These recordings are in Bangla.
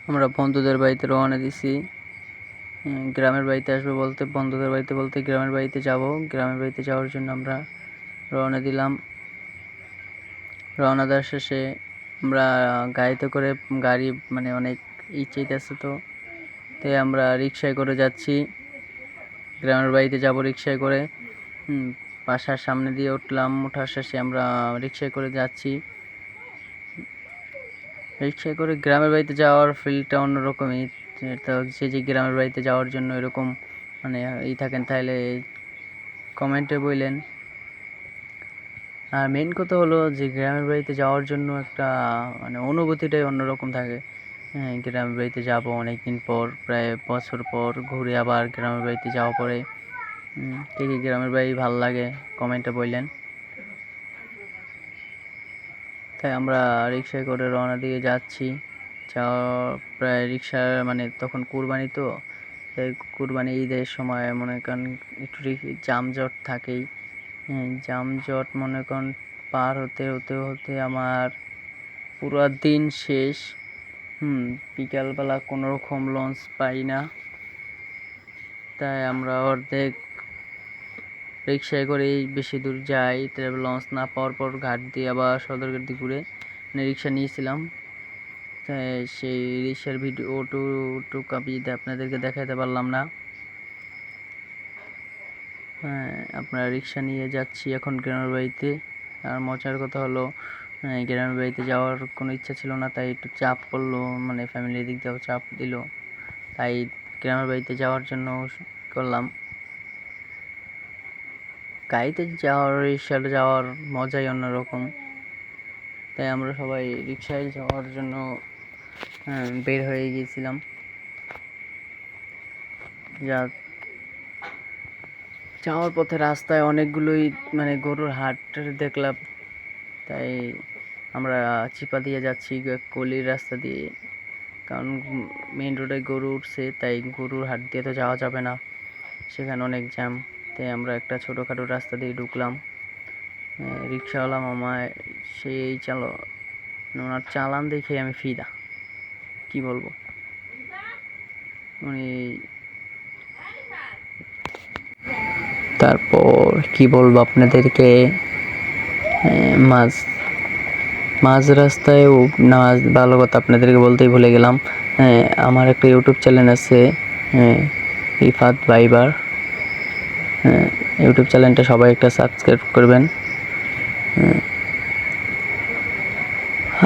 আমরা বন্ধুদের বাড়িতে রওনা দিছি। গ্রামের বাড়িতে আসবো বলতে বন্ধুদের বাড়িতে বলতে গ্রামের বাড়িতে যাব। গ্রামের বাড়িতে যাওয়ার জন্য আমরা রওনা দিলাম। রওনা দেওয়ার শেষে আমরা গাড়িতে করে গাড়ি অনেক চাইতেছে, তো তাই আমরা রিক্সায় করে যাচ্ছি। গ্রামের বাড়িতে যাব রিক্সায় করে। বাসার সামনে দিয়ে উঠলাম, ওঠার শেষে আমরা রিক্সায় করে যাচ্ছি। রিক্সায় করে গ্রামের বাড়িতে যাওয়ার ফিলটা অন্যরকমই। তো যে গ্রামের বাড়িতে যাওয়ার জন্য এরকম থাকেন, তাহলে কমেন্টে বললেন। আর মেন কথা হলো যে গ্রামের বাড়িতে যাওয়ার জন্য একটা অনুভূতিটাই অন্যরকম থাকে। গ্রামের বাড়িতে যাব অনেক দিন পর, প্রায় বছর পর ঘুরে আবার গ্রামের বাড়িতে যাওয়া পরে কে গ্রামের বাড়ি ভালো লাগে কমেন্টে বললেন। তাই আমরা রিক্সায় করে রওনা দিয়ে যাচ্ছি। প্রায় রিক্সা তখন কুরবানি, তো তাই কুরবানি ঈদের সময় মনে করেন একটু যানজট থাকেই। যানজট মনে করেন পার হতে হতে হতে আমার পুরো দিন শেষ। বিকালবেলা কোনো রকম লঞ্চ পাই না, তাই আমরা অর্ধেক রিক্সায় করেই বেশি দূর যাই। তারপর লঞ্চ না পাওয়ার পর ঘাট দিয়ে আবার সদরঘাট দিয়ে ঘুরে রিক্সা নিয়েছিলাম। তাই সেই রিক্সার ভিডিওটুকু আমি আপনাদেরকে দেখাতে পারলাম না। আপনারা রিক্সা নিয়ে যাচ্ছি এখন গ্রামের বাড়িতে। আর মজার কথা হলো গ্রামের বাড়িতে যাওয়ার কোনো ইচ্ছা ছিল না, তাই একটু চাপ পড়লো, ফ্যামিলির দিক দিয়েও চাপ দিল, তাই গ্রামের বাড়িতে যাওয়ার জন্য করলাম। গাড়িতে রিক্সায় যাওয়ার মজাই অন্যরকম। তাই আমরা সবাই রিক্সায় যাওয়ার জন্য বের হয়ে গিয়েছিলাম। যাওয়ার পথে রাস্তায় অনেকগুলোই গরুর হাট দেখলাম, তাই আমরা চিপা দিয়ে যাচ্ছি কলির রাস্তা দিয়ে, কারণ মেন রোডে গরু উঠছে, তাই গরুর হাট দিয়ে তো যাওয়া যাবে না, সেখানে অনেক জ্যাম। তাই আমরা একটা ছোটোখাটো রাস্তা দিয়ে ঢুকলাম। রিক্সাওয়ালা মামা সেই ওনার চালান দেখে আমি ফিদা, কি বলবো। তারপর কি বলবো আপনাদেরকে, মাঝ রাস্তায় ভালো কথা আপনাদেরকে বলতেই ভুলে গেলাম। আমার একটা ইউটিউব চ্যানেল আছে, রিফাত ভাইবার। ইউটিউব চ্যানেলটা সবাই একটা সাবস্ক্রাইব করবেন।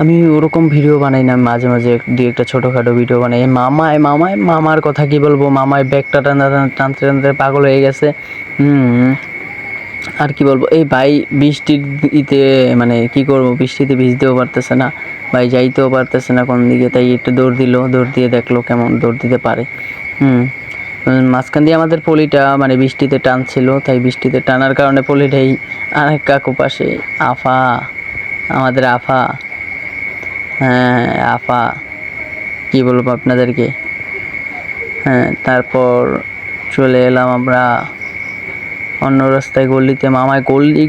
আমি ওরকম ভিডিও বানাই না, মাঝে মাঝে দুই একটা ছোটোখাটো ভিডিও বানাই। মামার কথা কি বলবো, মামায় ব্যাগটা টানতে টানতে পাগল হয়ে গেছে। আর কি বলবো, এই ভাই বৃষ্টির কি করবো, বৃষ্টিতে ভিজতেও পারতেছে না, ভাই যাইতেও পারতেছে না কোন দিকে, তাই একটু দৌড় দিয়ে দেখলো কেমন দৌড় দিতে পারে। মাঝখান দিয়ে আমাদের পলিটা বৃষ্টিতে টানছিল, তাই বৃষ্টিতে টানার কারণে পলিটাই আরেক কাকু পাশে আমাদের আফা, আফা কি বলবো আপনাদেরকে। তারপর চলে এলাম আমরা অন্য রাস্তায়, গলিতে। মামায়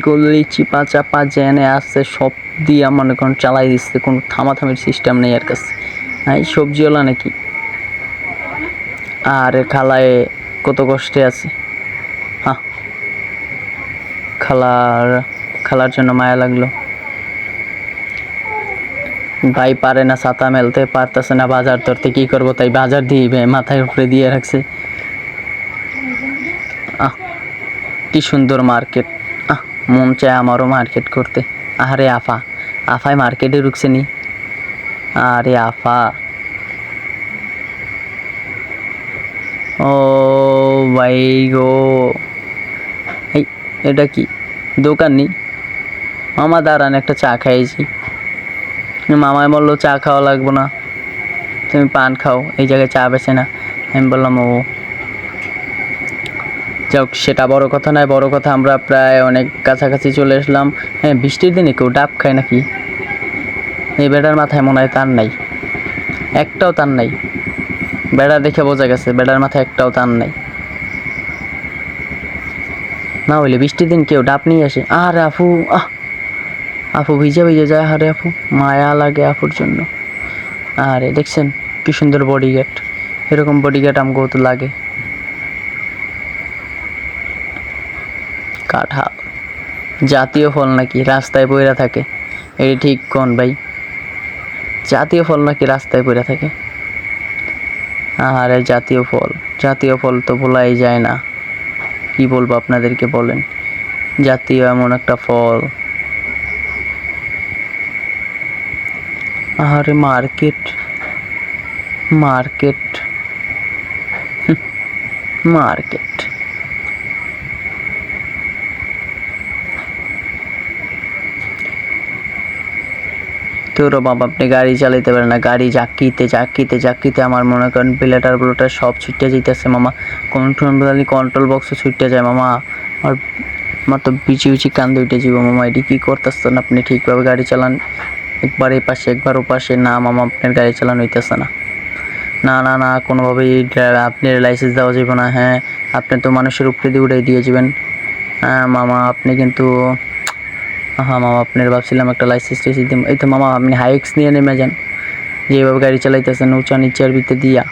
গলি চিপা চাপা জেনে আসছে, সব দিয়ে মনে করেন চালাই দিচ্ছে, কোনো থামাথামির সিস্টেম নেই আর কাছে। সবজিওয়ালা নাকি, আর খালায় কত কষ্টে আছে। খালার জন্য মায়া লাগলো। ভাই পারে না ছাতা মেলতে, পারতেছে না বাজার ধরতে, কি করবো, তাই বাজার দিয়ে মাথায় উপরে দিয়ে রাখছে। কি সুন্দর মার্কেট, মন চায় আমারও মার্কেট করতে। আরে আফাই মার্কেটে ঢুকছে নি। আরে আফা, ও ভাই গো, এটা কি দোকান নি? মামা দাঁড়ান, একটা চা খাইছি। মামায় বললো চা খাওয়া লাগবো না, তুমি পান খাও, এই জায়গায় চা বেছে না। আমি বললাম ও যাক, সেটা বড় কথা নয়। বড় কথা আমরা প্রায় অনেক কাছাকাছি চলে আসলাম। বৃষ্টির দিনে কেউ ডাব খায় নাকি? এই বেটার মাথায় মনে হয় তার নাই, একটাও তার নাই। বেড়া দেখে বোঝা গেছে বেটার মাথায় একটাও তার নাই। না হইলে বৃষ্টির দিন কেউ ডাব নিয়ে আসে? আরে আপু ভিজে যায়। আরে আপু মায়া লাগে আপুর জন্য। আরে দেখছেন কি সুন্দর বডিগার্ড, এরকম বডিগার্ড আমগো তো লাগে। কাঁঠাল জাতীয় ফল নাকি রাস্তায় পড়ে থাকে? এই ঠিক কোন ভাই, জাতীয় ফল নাকি রাস্তায় পড়ে থাকে? আরে জাতীয় ফল তো বলাই যায় না, কি বলবো আপনাদেরকে বলেন, জাতীয় এমন একটা ফল। আরে মার্কেট মার্কেট মার্কেট তোর বাবা, আপনি গাড়ি চালাইতে পারেন না, গাড়ি জাক্কিতে আমার মনে করেন প্লেটার সব ছুটে যাইতেছে মামা, কন্ট্রোল বক্সও ছুটে যায় মামা। আর আমার তো বিচি কান্দে উঠে যাব মামা, এটি কী করতেছেন আপনি? ঠিকভাবে গাড়ি চালান, একবার এই পাশে একবার ও পাশে। না মামা, আপনার গাড়ি চালানো হইতেছে না, না না না, কোনোভাবেই আপনার লাইসেন্স দেওয়া যাবে না। হ্যাঁ, আপনি তো মানুষের উপরে দিয়ে উড়াই দিয়ে যাবেন। হ্যাঁ মামা, আপনি কিন্তু, হ্যাঁ মামা, আপনার ভাবছিলাম একটা লাইসেন্স দিন। এই তো মামা, আপনি হাইক্স নিয়ে নেমে যান, যেভাবে গাড়ি চালাইতেছেন উঁচা নিচের ভিতরে দিয়া।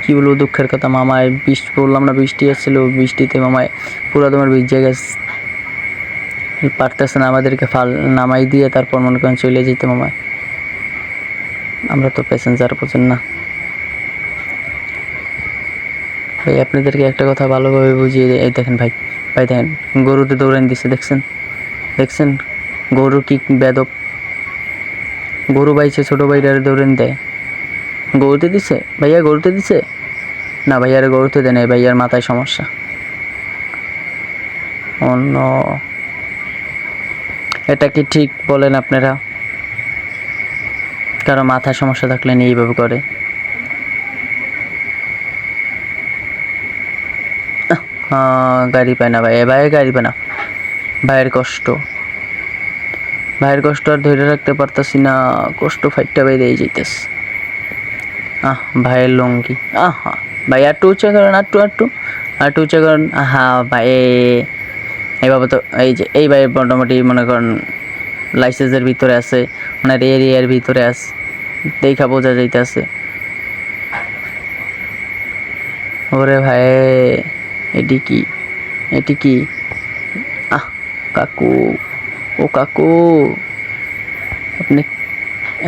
কী বলবো, দুঃখের কথা মামা, বৃষ্টি বললাম না, বৃষ্টি এসেছিলো, বৃষ্টিতে মামায় পুরো তোমার ভিজে গেছে, পারতেছে না আমাদেরকে নামাই দিয়ে তারপর মনে করেন চলে যেতে মামায়। আমরা তো প্যাসেঞ্জার বোঝেন না ভাই, আপনাদেরকে একটা কথা ভালোভাবে বুঝিয়ে, এই দেখেন ভাই, দেখেন গরুতে দৌড়ান দিছে, দেখছেন গরু কি বেদব, গরু বাইছে ছোট ভাইটারে দৌড়ান দেয়। গরুতে দিছে ভাইয়া, গরুতে দিছে না, ভাইয়ারে গরুতে দেয় নাই, ভাইয়ার মাথায় সমস্যা। অন্য এটা কি ঠিক বলেন আপনারা? কারো মাথায় সমস্যা থাকলে নিয়ে এইভাবে করে? গাড়ি পায় না ভাই গাড়ি পায় না, ভাইয়ের কষ্ট আর ধরে রাখতে পারতাছি না, কষ্ট ফাইটটা বাইরে যাইতেছে। ভাইয়ের লঙ্গি, ভাই একটু উঁচা করেন, একটু উঁচা করেন। ভাই এই বাবা তো, এই ভাই মোটামুটি মনে করেন লাইসেন্সের ভিতরে আছে, ওনার এরিয়ার ভিতরে আছে, দেখা বোঝা যাইতেছে। ওরে ভাই, এটি কি কাকু, ও কাকু, আপনি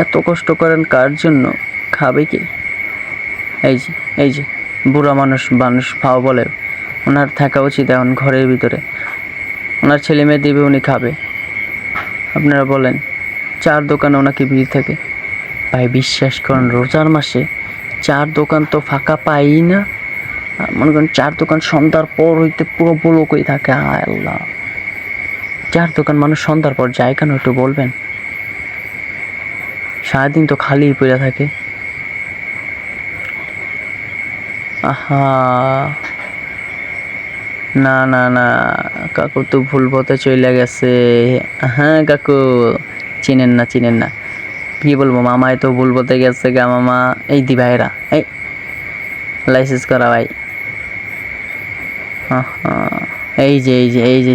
এত কষ্ট করেন কার জন্য? খাবে কি? এই যে বুড়া মানুষ খাওয়া বলে, ওনার থাকা উচিত এখন ঘরের ভিতরে, ওনার ছেলে মেয়ে দেবে, উনি খাবে। আপনারা বলেন, 4 দোকানে ওনাকে ভিড় থাকে। ভাই বিশ্বাস করেন, রোজার মাসে 4 দোকান তো ফাঁকা পাই না, মনে করেন 4 দোকান সন্ধ্যার পর হইতে পুরো ব্লকই থাকে। আল্লাহ, 4 দোকান মানুষ সন্ধ্যার পর যায় কেন একটু বলবেন? সারাদিন তো খালি পড়ে থাকে। না না না, কাকু তো ভুল পথে চলে গেছে। হ্যাঁ কাকু, চিনেন না, কি বলবো, মামায় তো ভুল পথে গেছে গা মামা। এই দি ভাইরা, এই লাইসেন্স করা ভাই।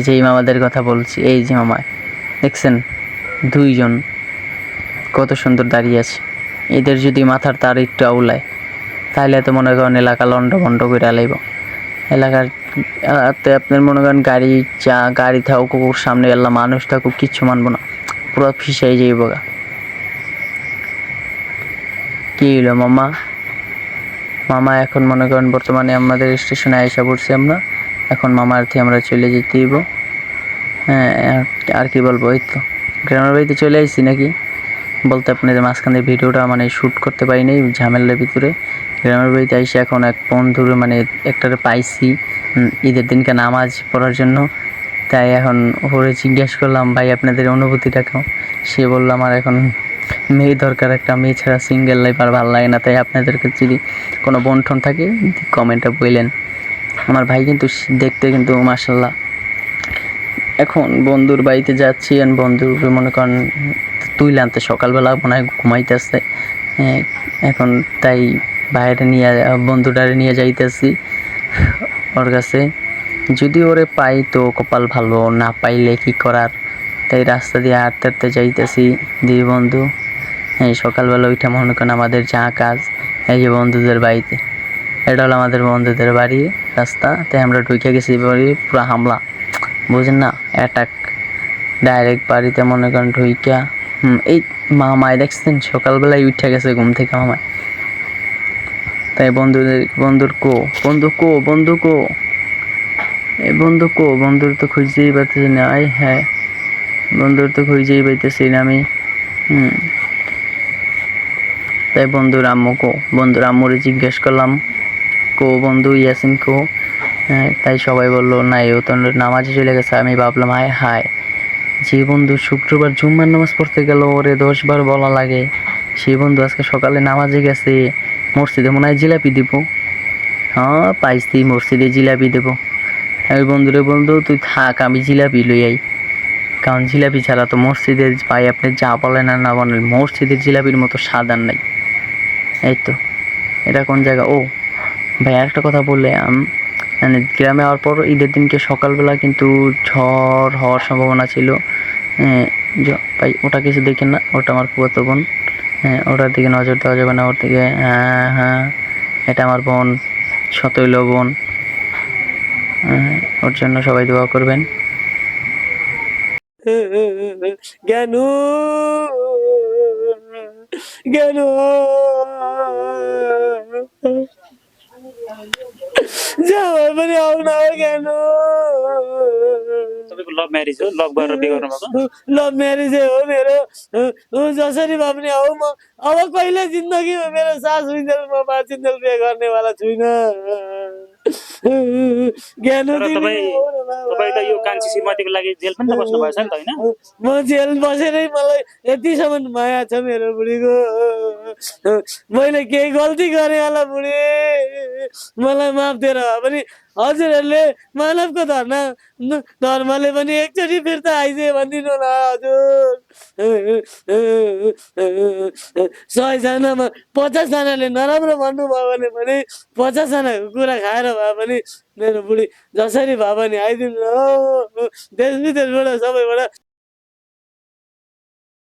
যেই মামাদের কথা বলছি, এই যে মামায় দেখছেন 2 জন কত সুন্দর দাঁড়িয়ে আছে। এদের যদি মাথার তার একটু আউলায়, তাহলে তো মনে করেন এলাকা লন্ড করে আলাইব। এলাকার আপনার মনে করেন গাড়ি থাকুক, কুকুর সামনে এলাম, মানুষ থাকুক, কিচ্ছু মানবো না, পুরো ফিসাই যাইব গা। কি হইলো মামা এখন মনে করেন বর্তমানে আমাদের স্টেশনে আইসা পড়ছি আমরা, এখন মামার থেকে আমরা চলে যেতে দিব। হ্যাঁ, আর কি বলবো, এই তো গ্রামের বাড়িতে চলে আইসি নাকি বলতে, আপনাদের মাঝখানে ভিডিওটা মানে শ্যুট করতে পারিনি ঝামেলার ভিতরে। গ্রামের বাড়িতে আইসে এখন এক বন্ধুর মানে একটারে পাইছি ঈদের দিনকে নামাজ পড়ার জন্য, তাই এখন ওপরে জিজ্ঞেস করলাম, ভাই আপনাদের অনুভূতিটা কেমন? সে বললো, আমার এখন মেয়ে দরকার, একটা মেয়ে ছাড়া সিঙ্গেল লাইফ আর ভালো লাগে না, তাই আপনাদেরকে যদি কোনো বন্ঠন থাকে কমেন্টে বললেন। আমার ভাই কিন্তু দেখতে কিন্তু মাশাআল্লাহ। এখন বন্ধুর বাড়িতে যাচ্ছি, আর বন্ধুকে মনে করেন তুইলে আনতে সকালবেলা মনে হয় ঘুমাইতেছে, এখন তাই বাইরে বন্ধুটারে নিয়ে যাইতেছি ওর কাছে। যদি ওরে পাই তো কপাল ভালো, না পাইলে কি করার, তাই রাস্তা দিয়ে হাঁটতে যাইতেছি। বন্ধু এই সকালবেলা উঠে মনে করেন আমাদের যা কাজ, এই যে বন্ধুদের বাড়িতে, এটা হলো আমাদের বন্ধুদের বাড়ি রাস্তা, তাই আমরা ঢুকে গেছি বাড়ি, পুরো হামলা, বুঝেন না, অ্যাটাক ডাইরেক্ট বাড়িতে মনে করেন ঢুইকা। এই মামায় দেখছেন সকালবেলায় উঠে গেছে ঘুম থেকে মামায়। তাই বন্ধুর তো খুঁজতেই পারতেছি না। হ্যাঁ, বন্ধুর তো খুঁজেই পাইতেছি না আমি। তাই বন্ধুর আম্মুরে জিজ্ঞেস করলাম, বন্ধু ইয়াসিন হ্যাঁ, তাই সবাই বললো না, ও তো নামাজে চলে গেছে। আমি ভাবলাম হায়, যে বন্ধু শুক্রবার জুম্মার নামাজ পড়তে গেল, ওরে 10 বার বলা লাগে, সেই বন্ধু আজকে সকালে নামাজে গেছে, মসজিদে মনে হয় জিলাপি দিব। হ্যাঁ পাইছি, মসজিদে জিলাপি দেবো। আমি বন্ধুরে বলতো তুই থাক, আমি জিলাপি লই আই, কারণ জিলাপি ছাড়া তো মসজিদের, ভাই আপনি যা বলেন আর না বলেন, মসজিদের জিলাপির মতো স্বাদ আর নাই। এই তো, এটা কোন জায়গা? ও ভাই আরেকটা কথা বললে, মানে গ্রামে যাওয়ার পর ঈদের দিনকে সকালবেলা কিন্তু ঝড় হওয়ার সম্ভাবনা ছিল। ভাই ওটা কিছু দেখেন না, ওটা আমার ফুফাতো বোন। হ্যাঁ, ওটার দিকে নজর দেওয়া যাবে না, ওর দিকে। হ্যাঁ, এটা আমার বোন, সতৈল বোন। ওর জন্য সবাই দোয়া করবেন। কেন কেন যাওয়ার परे आउन কেন? तपाईँको लभ म्यारेज हो? लभ गरेर बिहे गर्नुभएको? लभ म्यारेज हो मेरो। जसरी भए पनि आऊ, म अब कहिले जिन्दगीमा मेरो सास हुइन्जेल म बाँचिन्जेल बिहे गर्नेवाला छुइनँ। ज्ञानो तर तिमी तपाईँ त यो कान्छी श्रीमतीको लागि जेल पनि त बस्नु भएछ नि त, होइन? म जेल बसेरै मलाई यतिसम्म माया छ मेरो बुढीको। मैले केही गल्ती गरेँ होला बुढी, मलाई माफ दिएर भए पनि हजुरहरूले मानवको धर्मले पनि एकचोटि फिर्ता आइजे भनिदिनु होला हजुर। 100 जनामा 50 जनाले नराम्रो भन्नुभयो भने पनि 50 जनाको कुरा खाएर भए पनि मेरो बुढी जसरी भए पनि आइदिनु हो। देश विदेशबाट सबैबाट